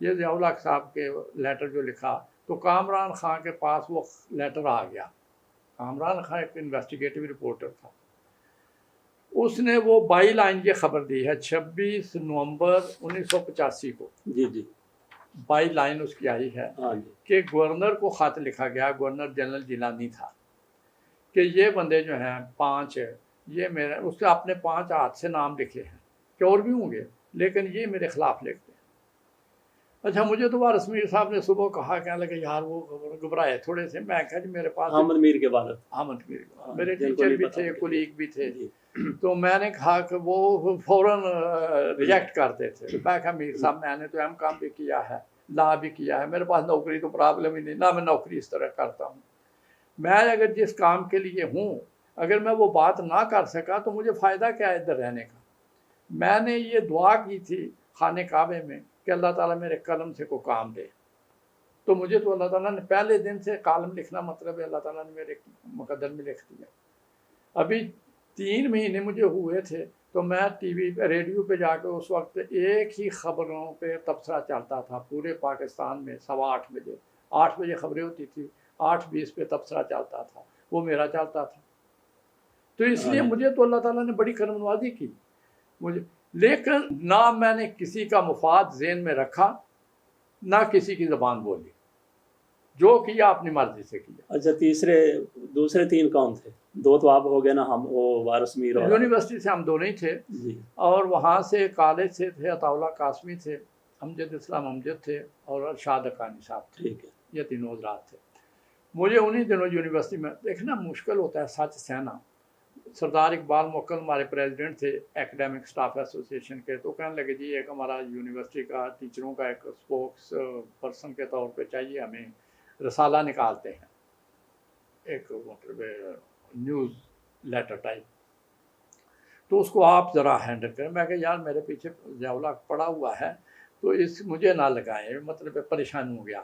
یہ ضیاء الحق صاحب کے لیٹر جو لکھا تو کامران خان کے پاس وہ لیٹر آ گیا. کامران خان ایک انویسٹیگیٹو رپورٹر تھا. اس نے وہ بائی لائن یہ خبر دی ہے 26 نومبر 1985 کو. جی بائی لائن اس کی آئی ہے کہ گورنر کو خط لکھا گیا، گورنر جنرل جیلانی تھا، کہ یہ بندے جو ہیں 5 یہ میرے، اس سے آپ نے 5 ہاتھ سے نام لکھے ہیں کہ اور بھی ہوں گے لیکن یہ میرے خلاف لکھتے ہیں. اچھا مجھے تو وارث میر صاحب نے صبح کہا، کہنے لگے یار وہ گھبرائے تھوڑے سے. میں کہا جی میرے پاس احمد میر کے والد، احمد میر میرے ٹیچر بھی تھے، کولیگ بھی تھے. تو میں نے کہا کہ وہ فوراً ریجیکٹ کرتے تھے. میں کہا میر صاحب میں نے تو ایم کام بھی کیا ہے، لا بھی کیا ہے، میرے پاس نوکری تو پرابلم ہی نہیں، نہ میں نوکری اس طرح کرتا ہوں. میں اگر جس کام کے لیے ہوں اگر میں وہ بات نہ کر سکا تو مجھے فائدہ کیا ہے ادھر رہنے کا. میں نے یہ دعا کی تھی خانے کعبے میں کہ اللہ تعالیٰ میرے قلم سے کوئی کام دے. تو مجھے تو اللہ تعالیٰ نے پہلے دن سے کالم لکھنا مطلب ہے اللہ تعالیٰ نے میرے مقدر میں لکھ دیا. ابھی 3 مہینے مجھے ہوئے تھے تو میں ٹی وی پہ ریڈیو پہ جا کے اس وقت ایک ہی خبروں پہ تبصرہ چلتا تھا پورے پاکستان میں. 8:15 بجے 8 بجے خبریں ہوتی تھی، 8:20 پہ تبصرہ چلتا تھا، وہ میرا چلتا تھا. تو اس لیے مجھے تو اللہ تعالیٰ نے بڑی کرم نوازی کی مجھے. لیکن نہ میں نے کسی کا مفاد ذہن میں رکھا، نہ کسی کی زبان بولی، جو کیا اپنی مرضی سے کیا. اچھا دوسرے 3 کون تھے؟ 2 تو آپ ہو گئے نا، ہم وہ وارث میر اور یونیورسٹی سے ہم دونوں ہی تھے جی. اور وہاں سے کالج سے تھے عطا اللہ قاسمی تھے، امجد اسلام امجد تھے اور ارشاد حقانی صاحب تھے. ٹھیک ہے. یہ تینوں حضرات تھے. مجھے انہی دنوں یونیورسٹی میں دیکھنا مشکل ہوتا ہے سچ سہنا. سردار اقبال موکل ہمارے پریزیڈنٹ تھے ایکڈیمک اسٹاف ایسوسیشن کے. تو کہنے لگے جی ایک ہمارا یونیورسٹی کا ٹیچروں کا ایک اسپوکس پرسن کے طور پہ چاہیے، ہمیں رسالہ نکالتے ہیں ایک مطلب نیوز لیٹر ٹائپ، تو اس کو آپ ذرا ہینڈل کریں. میں کہ یار میرے پیچھے ضیاء الحق پڑا ہوا ہے تو اس مجھے نہ لگائیں، مطلب پریشان ہو گیا.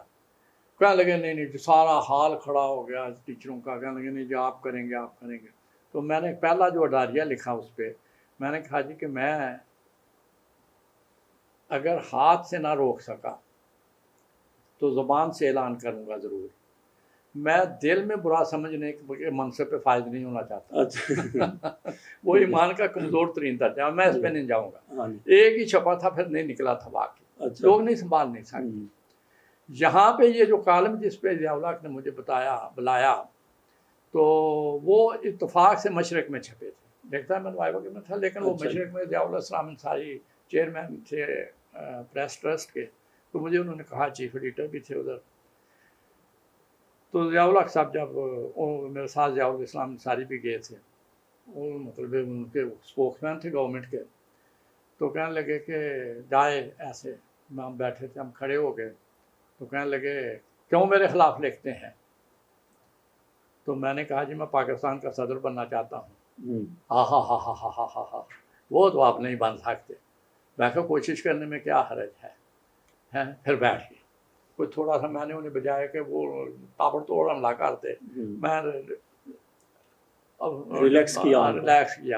کہنے لگے نہیں سارا حال کھڑا ہو گیا ٹیچروں کا. کہنے لگے نہیں جی آپ کریں گے آپ کریں گے. تو میں نے پہلا جو اڈاریہ لکھا اس پہ میں نے کہا جی کہ میں اگر ہاتھ سے نہ روک سکا تو زبان سے اعلان کروں گا ضرور. میں دل میں برا سمجھنے کے منصب پہ فائز نہیں ہونا چاہتا. وہ ایمان کا کمزور ترین درجہ، میں اس پہ نہیں جاؤں گا. ایک ہی چھپا تھا پھر نہیں نکلا تھا باقی لوگ نہیں سنبھال نہیں سکتے. یہاں پہ یہ جو کالم جس پہ ضیاء الحق نے مجھے بلایا تو وہ اتفاق سے مشرق میں چھپے تھے. دیکھتا ہے میں وائبا میں تھا لیکن وہ مشرق میں ضیاء الاسلام انصاری چیئرمین تھے پریس ٹرسٹ کے. تو مجھے انہوں نے کہا چیف ایڈیٹر بھی تھے ادھر. تو ضیاء الحق صاحب جب میرے ساتھ ضیاء الاسلام انصاری بھی گئے تھے، وہ مطلب ان کے اسپوکس مین تھے گورنمنٹ کے. تو کہنے لگے کہ جائے ایسے. ہم بیٹھے تھے، ہم کھڑے ہو گئے. تو کہنے لگے کیوں میرے خلاف لکھتے ہیں؟ تو میں نے کہا جی میں پاکستان کا صدر بننا چاہتا ہوں. ہاں ہاں ہاں ہاں ہاں ہاں ہاں وہ تو آپ نہیں بن سکتے. میں کہا کوشش کرنے میں کیا حرج ہے. پھر بیٹھ گئے. کوئی تھوڑا سا میں نے انہیں بجائے کہ وہ تابڑ توڑ حملہ کرتے، میں ریلیکس کیا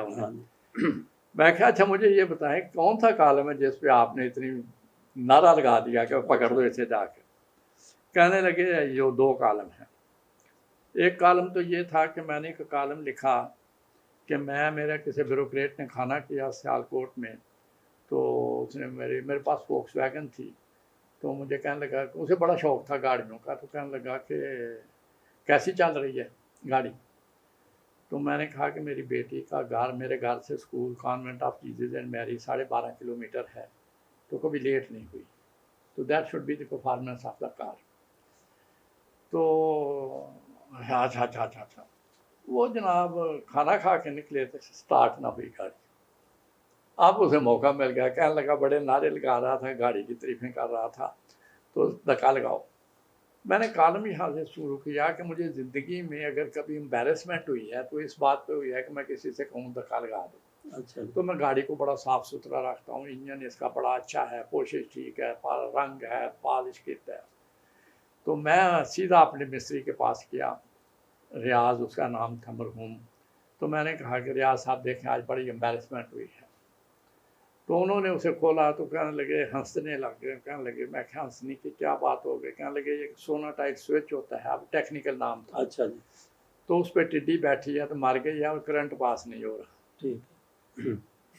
انہیں. میں کہا اچھا مجھے یہ بتائیں کون سا کالم ہے جس پہ آپ نے اتنی نعرہ لگا دیا کہ پکڑ دو اسے جا کے. کہنے لگے یہ 2 کالم ہیں. ایک کالم تو یہ تھا کہ میں نے ایک کالم لکھا کہ میرا کسی بیوروکریٹ نے کھانا کیا سیالکوٹ میں. تو اس نے میرے پاس فوکس ویگن تھی. تو مجھے کہنے لگا اسے بڑا شوق تھا گاڑیوں کا. تو کہنے لگا کہ کیسی چل رہی ہے گاڑی؟ تو میں نے کہا کہ میری بیٹی کا گھر میرے گھر سے school convent of Jesus and میری 12.5 کلومیٹر ہے تو کبھی لیٹ نہیں ہوئی. تو that should be the performance of the car. تو اچھا وہ جناب کھانا کھا کے نکلے تھے، سٹارٹ نہ ہوئی گاڑی. اب اسے موقع مل گیا، کہنے لگا بڑے نعرے لگا رہا تھا، گاڑی کی تعریفیں کر رہا تھا. تو دھکا لگاؤ. میں نے کالم یہاں سے شروع کیا کہ مجھے زندگی میں اگر کبھی امبیرسمنٹ ہوئی ہے تو اس بات پہ ہوئی ہے کہ میں کسی سے کہوں دھکا لگا دوں. اچھا. تو میں گاڑی کو بڑا صاف ستھرا رکھتا ہوں، انجن اس کا بڑا اچھا ہے، کوشش ٹھیک ہے، رنگ ہے، پالش کیتا ہے. تو میں سیدھا اپنے مستری کے پاس کیا، ریاض اس کا نام تھا مرحوم. تو میں نے کہا کہ ریاض صاحب دیکھیں آج بڑی امبیرسمنٹ ہوئی ہے. تو انہوں نے اسے کھولا تو کہنے لگے، ہنسنے لگ گئے، کہنے لگے میں کہ ہنسنے کی کیا بات ہو گئی؟ کہنے لگے یہ سوناٹائٹ سوئچ ہوتا ہے، اب ٹیکنیکل نام تھا، اچھا جی، تو اس پہ ٹڈی بیٹھی ہے تو مر گئی ہے اور کرنٹ پاس نہیں ہو رہا۔ ٹھیک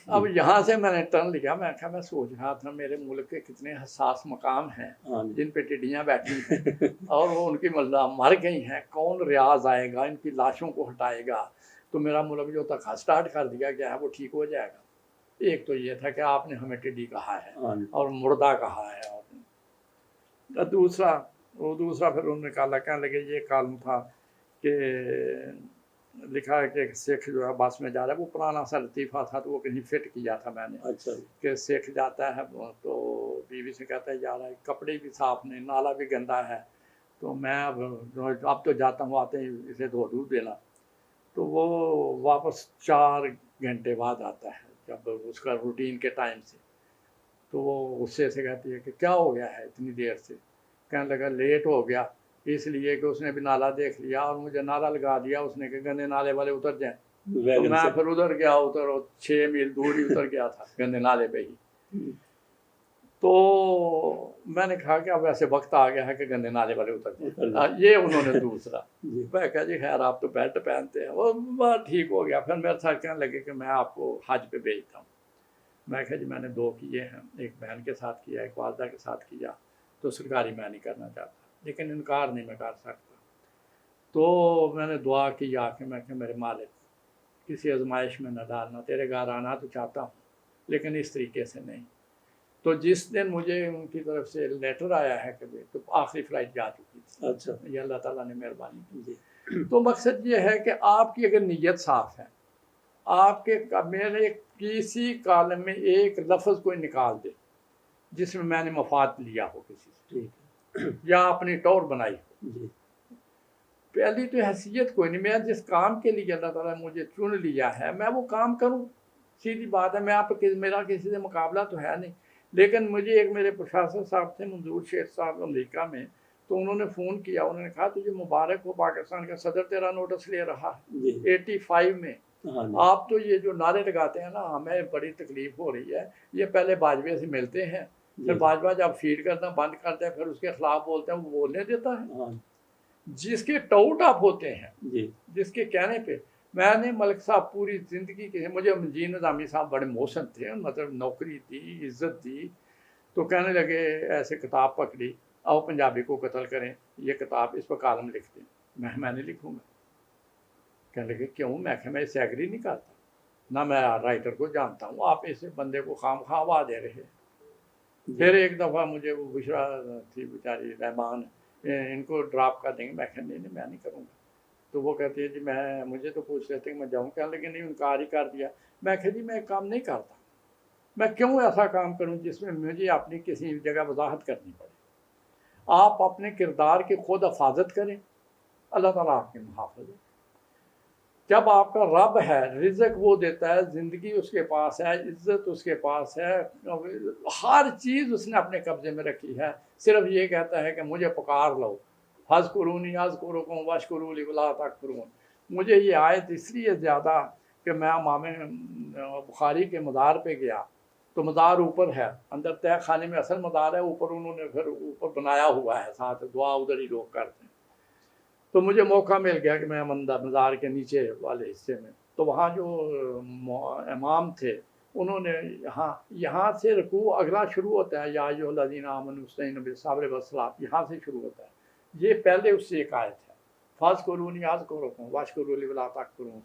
اب یہاں سے میں نے ٹرن لیا، میں کہا میں سوچ رہا تھا میرے ملک کے کتنے حساس مقام ہیں ہاں جی جن پہ ٹڈیاں بیٹھی ہیں اور وہ ان کی مر گئی ہیں، کون ریاض آئے گا ان کی لاشوں کو ہٹائے گا؟ تو میرا ملک جو تک سٹارٹ کر دیا گیا ہے وہ ٹھیک ہو جائے گا۔ ایک تو یہ تھا کہ آپ نے ہمیں ٹڈی کہا ہے ہاں جی اور مردہ کہا ہے آپ نے۔ دوسرا پھر انہوں نے کہا، کہنے لگے یہ کالم تھا کہ لکھا ہے کہ ایک سکھ جو ہے بس میں جا رہا ہے، وہ پرانا سا لطیفہ تھا تو وہ کہیں فٹ کیا تھا میں نے، اچھا جی کہ سکھ جاتا ہے تو بیوی سے کہتا ہے جا رہا ہے، کپڑے بھی صاف نہیں، نالا بھی گندا ہے، تو میں اب تو جاتا ہوں، آتے ہی اسے دھو دینا۔ تو وہ واپس 4 گھنٹے بعد آتا ہے جب اس کا روٹین کے ٹائم سے، تو وہ غصے سے کہتی ہے کہ کیا ہو گیا ہے اتنی دیر سے؟ کہنے لگا لیٹ ہو گیا اس لیے کہ اس نے بھی نالا دیکھ لیا اور مجھے نالا لگا دیا اس نے کہ گندے نالے والے اتر جائیں، تو ویگن میں سے پھر ادھر گیا، 6 میل دور ہی اتر گیا تھا گندے نالے پہ ہی۔ تو میں نے کہا کہ اب ایسے وقت آ گیا ہے کہ گندے نالے والے اتر جائیں۔ یہ انہوں نے دوسرا میں کہا جی خیر آپ تو بیلٹ پہنتے ہیں، وہ بات ٹھیک ہو گیا۔ پھر میرے ساتھ کہنے لگے کہ میں آپ کو حج پہ بھیجتا ہوں۔ میں کہا جی میں نے 2 کیے ہیں، ایک بہن کے ساتھ کیا، ایک والدہ کے ساتھ کیا، تو سرکاری میں نہیں کرنا چاہتا، لیکن انکار نہیں میں کر سکتا۔ تو میں نے دعا کی آ کے، میں کہ میرے مالک کسی آزمائش میں نہ ڈالنا، تیرے گھر آنا تو چاہتا ہوں لیکن اس طریقے سے نہیں۔ تو جس دن مجھے ان کی طرف سے لیٹر آیا ہے کہ تو آخری فلائٹ جا چکی تھی۔ اچھا یہ اللہ تعالیٰ نے مہربانی کی۔ جی تو مقصد یہ ہے کہ آپ کی اگر نیت صاف ہے، آپ کے میرے کسی کالم میں ایک لفظ کوئی نکال دے جس میں نے مفاد لیا ہو کسی سے ٹھیک ہے یا اپنی ٹور بنائی ہو، جی پہلی تو حیثیت کوئی نہیں، میں جس کام کے لیے اللہ تعالیٰ نے مجھے چن لیا ہے میں وہ کام کروں، سیدھی بات ہے۔ میں میرا کسی سے مقابلہ تو ہے نہیں، لیکن مجھے ایک میرے پروفیسر صاحب تھے منظور شیخ صاحب امریکہ میں، تو انہوں نے فون کیا، انہوں نے کہا تجھے مبارک ہو پاکستان کا صدر تیرا نوٹس لے رہا ہے جی 85 میں۔ ہاں جی آپ تو یہ جو نعرے لگاتے ہیں نا ہمیں بڑی تکلیف ہو رہی ہے، یہ پہلے باجوے سے ملتے ہیں، پھر باجوہ جب فیڈ کرنا بند کرتے ہیں پھر اس کے خلاف بولتے ہیں، وہ بولنے دیتا ہے؟ ہاں جس کے ٹاؤٹ آپ ہوتے ہیں، جی جس کے کہنے پہ میں نے ملک صاحب پوری زندگی کے مجھے جی نظامی صاحب بڑے موسن تھے، مطلب نوکری دی، عزت دی، تو کہنے لگے ایسے کتاب پکڑی، آؤ پنجابی کو قتل کریں، یہ کتاب اس پر کالم لکھ دیں۔ میں نہیں لکھوں گا۔ کہنے لگے کیوں؟ میں کہ میں اس سے ایگری نہیں کرتا، نہ میں رائٹر کو جانتا ہوں، آپ اس بندے کو خام خواہ ہوا دے رہے ہیں۔ پھر ایک دفعہ مجھے وہ بشرا تھی بیچاری رحمان، ان کو ڈراپ کر دیں گے، میں کہ نہیں میں نہیں کروں گا۔ تو وہ کہتی ہے جی مجھے تو پوچھ رہے تھے کہ میں جاؤں، کہنے لگے نہیں انکار ہی کر دیا۔ میں کہ جی میں کام نہیں کرتا، میں کیوں ایسا کام کروں جس میں مجھے اپنی کسی جگہ وضاحت کرنی پڑے؟ آپ اپنے کردار کی خود حفاظت کریں، اللہ تعالیٰ آپ کی محافظ ہے۔ جب آپ کا رب ہے، رزق وہ دیتا ہے، زندگی اس کے پاس ہے، عزت اس کے پاس ہے، ہر چیز اس نے اپنے قبضے میں رکھی ہے، صرف یہ کہتا ہے کہ مجھے پکار لو، فاذکرونی اذکرکم واشکروا لی ولا تکفرون۔ مجھے یہ آیت اس لیے زیادہ کہ میں امام بخاری کے مزار پہ گیا تو مزار اوپر ہے، اندر تہ خانے میں اصل مزار ہے، اوپر انہوں نے پھر اوپر بنایا ہوا ہے، ساتھ دعا ادھر ہی لوگ کرتے ہیں۔ تو مجھے موقع مل گیا کہ میں مزار کے نیچے والے حصے میں، تو وہاں جو امام تھے انہوں نے یہاں سے رکوع اگلا شروع ہوتا ہے، یا ایھا الذین آمنوا استعینوا بالصبر والصلاۃ، یہاں سے شروع ہوتا ہے۔ یہ پہلے اس سے ایک آیت ہے، فاذکرونی اذکرکم واشکروا لی ولا تکفرون۔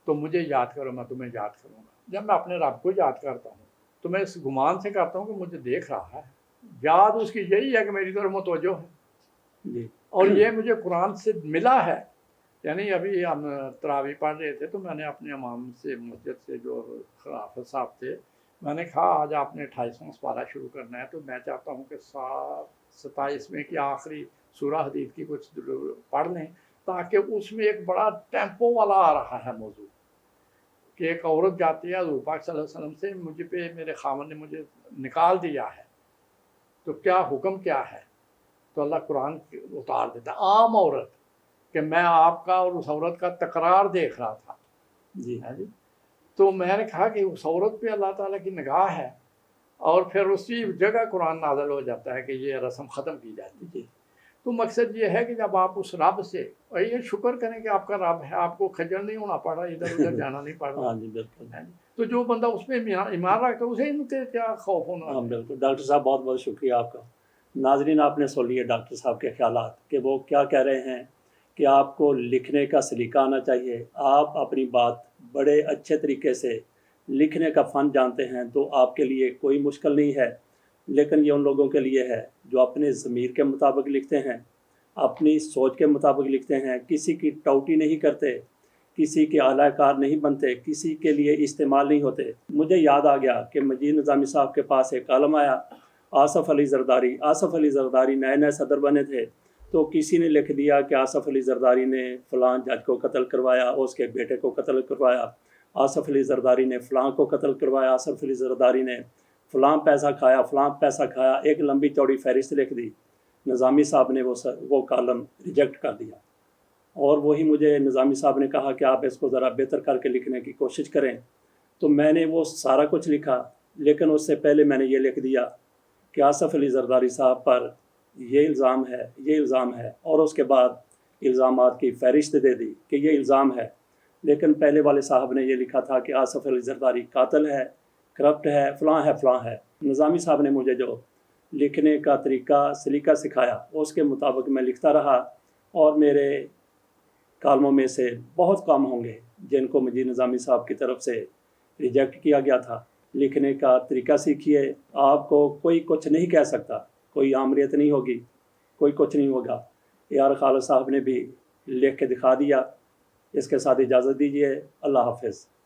تو مجھے یاد کرو میں تمہیں یاد کروں گا۔ جب میں اپنے رب کو یاد کرتا ہوں تو میں اس گمان سے کرتا ہوں کہ مجھے دیکھ رہا ہے، یاد اس کی یہی ہے کہ میری طرف متوجہ ہے، جی اور یہ مجھے قرآن سے ملا ہے۔ یعنی ابھی ہم تراویح پڑھ رہے تھے تو میں نے اپنے امام سے مسجد سے جو حافظ صاحب تھے، میں نے کہا آج آپ نے 28واں سپارہ شروع کرنا ہے تو میں چاہتا ہوں کہ 27ویں کی آخری سورہ حدید کی کچھ پڑھ لیں، تاکہ اس میں ایک بڑا ٹیمپو والا آ رہا ہے موضوع کہ ایک عورت جاتی ہے حضور پاک صلی اللہ علیہ وسلم سے، مجھے پہ میرے خاوند نے مجھے نکال دیا ہے، تو کیا حکم کیا ہے؟ تو اللہ قرآن اتار دیتا ہے، عام عورت، کہ میں آپ کا اور اس عورت کا تکرار دیکھ رہا تھا جی تو میں نے کہا کہ اس عورت پہ اللہ تعالیٰ کی نگاہ ہے اور پھر اسی جگہ قرآن نازل ہو جاتا ہے کہ یہ رسم ختم کی جاتی ہے. تو مقصد یہ ہے کہ جب آپ اس رب سے اور یہ شکر کریں کہ آپ کا رب ہے, آپ کو خجل نہیں ہونا پڑ رہا, ادھر ادھر جانا نہیں پڑ رہا. ہاں جی بالکل. تو جو بندہ اس پہ ایمان رکھتا ہے اسے ان کے کیا خوف ہونا. ہاں بالکل. ڈاکٹر صاحب بہت بہت شکریہ آپ کا. ناظرین آپ نے سن لیے ڈاکٹر صاحب کے خیالات کہ وہ کیا کہہ رہے ہیں کہ آپ کو لکھنے کا سلیقہ آنا چاہیے. آپ اپنی بات بڑے اچھے طریقے سے لکھنے کا فن جانتے ہیں تو آپ کے لیے کوئی مشکل نہیں ہے, لیکن یہ ان لوگوں کے لیے ہے جو اپنے ضمیر کے مطابق لکھتے ہیں, اپنی سوچ کے مطابق لکھتے ہیں, کسی کی ٹوٹی نہیں کرتے, کسی کے اعلی کار نہیں بنتے, کسی کے لیے استعمال نہیں ہوتے. مجھے یاد آ گیا کہ مجید نظامی صاحب کے پاس ایک کالم آیا, آصف علی زرداری. آصف علی زرداری نئے نئے صدر بنے تھے تو کسی نے لکھ دیا کہ آصف علی زرداری نے فلاں جج کو قتل کروایا, اس کے بیٹے کو قتل کروایا, آصف علی زرداری نے فلاں کو قتل کروایا, آصف علی زرداری نے فلاں پیسہ کھایا, فلاں پیسہ کھایا. ایک لمبی چوڑی فہرست لکھ دی. نظامی صاحب نے وہ کالم ریجیکٹ کر دیا, اور وہی مجھے نظامی صاحب نے کہا کہ آپ اس کو ذرا بہتر کر کے لکھنے کی کوشش کریں. تو میں نے وہ سارا کچھ لکھا, لیکن اس سے پہلے میں نے یہ لکھ دیا کہ آصف علی زرداری صاحب پر یہ الزام ہے, یہ الزام ہے, اور اس کے بعد الزامات کی فہرست دے دی کہ یہ الزام ہے. لیکن پہلے والے صاحب نے یہ لکھا تھا کہ آصف علی زرداری قاتل ہے, کرپٹ ہے, فلاں ہے, فلاں ہے. نظامی صاحب نے مجھے جو لکھنے کا طریقہ سلیقہ سکھایا اس کے مطابق میں لکھتا رہا, اور میرے کالموں میں سے بہت کم ہوں گے جن کو مجید نظامی صاحب کی طرف سے ریجیکٹ کیا گیا تھا. لکھنے کا طریقہ سیکھیے, آپ کو کوئی کچھ نہیں کہہ سکتا, کوئی آمریت نہیں ہوگی, کوئی کچھ نہیں ہوگا. یار خالد صاحب نے بھی لکھ کے دکھا دیا. اس کے ساتھ اجازت دیجیے. اللہ حافظ.